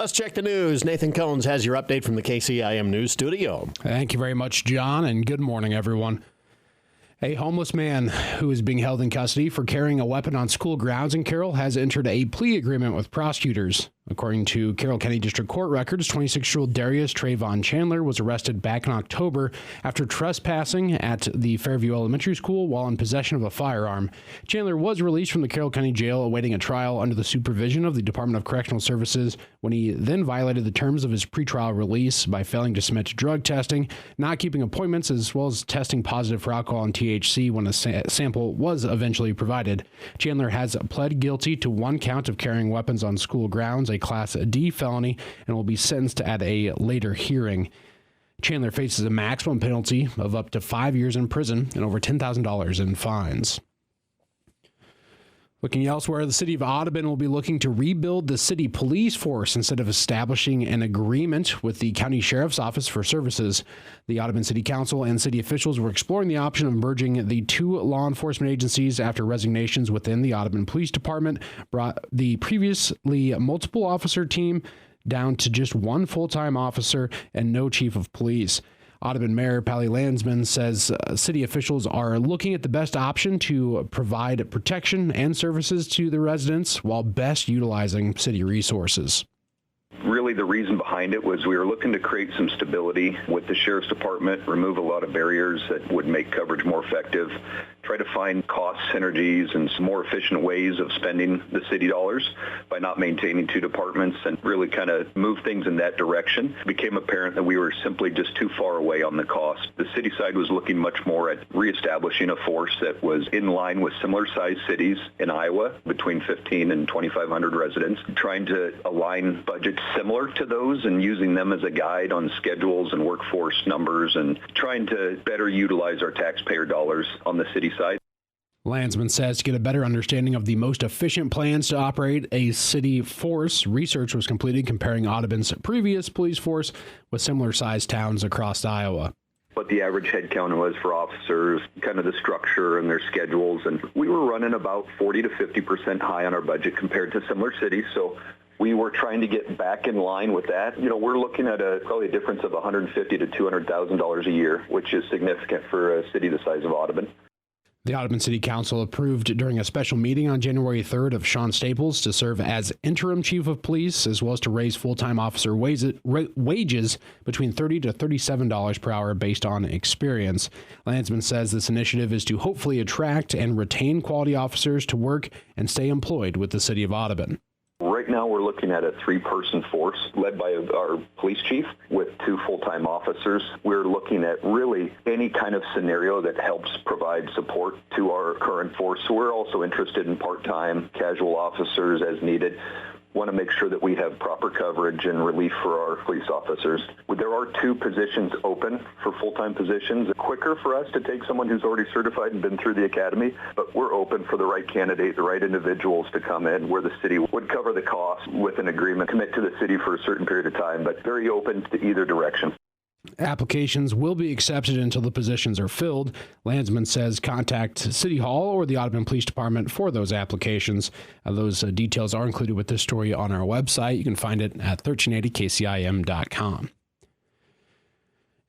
Let's check the news. Nathan Cones has your update from the KCIM News Studio. Thank you very much, John, and good morning, everyone. A homeless man who is being held in custody for carrying a weapon on school grounds in Carroll has entered a plea agreement with prosecutors. According to Carroll County District Court records, 26-year-old Darius Trayvon Chandler was arrested back in October after trespassing at the Fairview Elementary School while in possession of a firearm. Chandler was released from the Carroll County Jail awaiting a trial under the supervision of the Department of Correctional Services when he then violated the terms of his pretrial release by failing to submit to drug testing, not keeping appointments, as well as testing positive for alcohol and THC when a sample was eventually provided. Chandler has pled guilty to one count of carrying weapons on school grounds, a Class D felony, and will be sentenced at a later hearing. Chandler faces a maximum penalty of up to 5 years in prison and over $10,000 in fines. Looking elsewhere, the city of Audubon will be looking to rebuild the city police force instead of establishing an agreement with the county sheriff's office for services. The Audubon City Council and city officials were exploring the option of merging the two law enforcement agencies after resignations within the Audubon Police Department brought the previously multiple officer team down to just one full-time officer and no chief of police. Audubon Mayor Pally Landsman says city officials are looking at the best option to provide protection and services to the residents while best utilizing city resources. Really, the reason behind it was we were looking to create some stability with the Sheriff's Department, remove a lot of barriers that would make coverage more effective, try to find cost synergies and some more efficient ways of spending the city dollars by not maintaining two departments and really kind of move things in that direction. It became apparent that we were simply just too far away on the cost. The city side was looking much more at reestablishing a force that was in line with similar sized cities in Iowa, between 15 and 2,500 residents, trying to align budgets similar to those and using them as a guide on schedules and workforce numbers and trying to better utilize our taxpayer dollars on the city side. Landsman says to get a better understanding of the most efficient plans to operate a city force, research was completed comparing Audubon's previous police force with similar-sized towns across Iowa. What the average headcount was for officers, kind of the structure and their schedules, and we were running about 40 to 50% high on our budget compared to similar cities, so we were trying to get back in line with that. You know, we're looking at probably a difference of $150,000 to $200,000 a year, which is significant for a city the size of Audubon. The Audubon City Council approved during a special meeting on January 3rd of Sean Staples to serve as interim chief of police, as well as to raise full-time officer wages between $30 to $37 per hour based on experience. Landsman says this initiative is to hopefully attract and retain quality officers to work and stay employed with the city of Audubon. Right now, we're looking at a 3-person force led by our police chief with 2 full-time officers. We're looking at really any kind of scenario that helps provide support to our current force. So we're also interested in part-time casual officers as needed. Want to make sure that we have proper coverage and relief for our police officers. There are 2 positions open for full-time positions. It's quicker for us to take someone who's already certified and been through the academy, but we're open for the right candidate, the right individuals to come in where the city would cover the cost with an agreement, commit to the city for a certain period of time, but very open to either direction. Applications will be accepted until the positions are filled. Landsman says contact City Hall or the Audubon Police Department for those applications. Those details are included with this story on our website. You can find it at 1380kcim.com.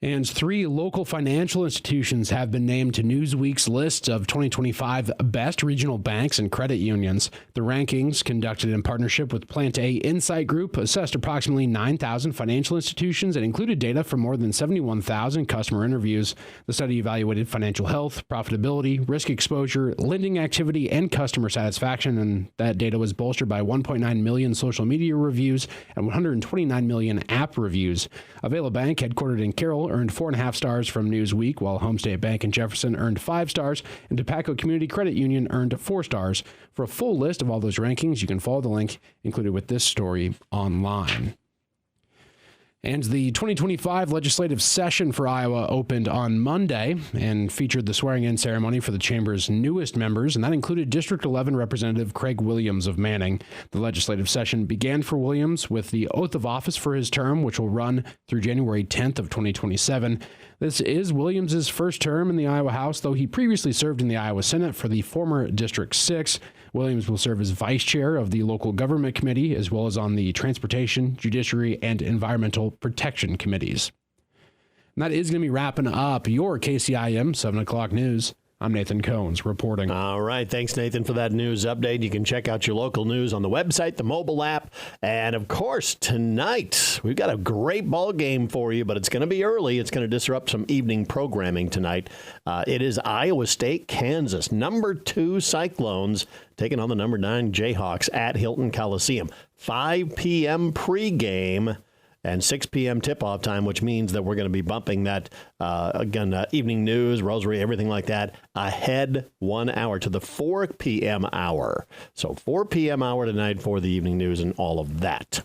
And 3 local financial institutions have been named to Newsweek's list of 2025 best regional banks and credit unions. The rankings, conducted in partnership with Plant A Insight Group, assessed approximately 9,000 financial institutions and included data from more than 71,000 customer interviews. The study evaluated financial health, profitability, risk exposure, lending activity, and customer satisfaction, and that data was bolstered by 1.9 million social media reviews and 129 million app reviews. Avela Bank, headquartered in Carroll, earned 4.5 stars from Newsweek, while Homestate Bank in Jefferson earned 5 stars, and Tobacco Community Credit Union earned 4 stars. For a full list of all those rankings, you can follow the link included with this story online. And the 2025 legislative session for Iowa opened on Monday and featured the swearing-in ceremony for the chamber's newest members, and that included District 11 Representative Craig Williams of Manning. The legislative session began for Williams with the oath of office for his term, which will run through January 10th of 2027. This is Williams' first term in the Iowa House, though he previously served in the Iowa Senate for the former District 6. Williams will serve as vice chair of the local government committee, as well as on the transportation, judiciary, and environmental protection committees. And that is going to be wrapping up your KCIM 7 o'clock news. I'm Nathan Cohns reporting. All right. Thanks, Nathan, for that news update. You can check out your local news on the website, the mobile app. And, of course, tonight we've got a great ball game for you, but it's going to be early. It's going to disrupt some evening programming tonight. It is Iowa State, Kansas, number 2 Cyclones taking on the number 9 Jayhawks at Hilton Coliseum. 5 p.m. pregame. And 6 p.m. tip-off time, which means that we're going to be bumping that, evening news, rosary, everything like that, ahead 1 hour to the 4 p.m. hour. So 4 p.m. hour tonight for the evening news and all of that.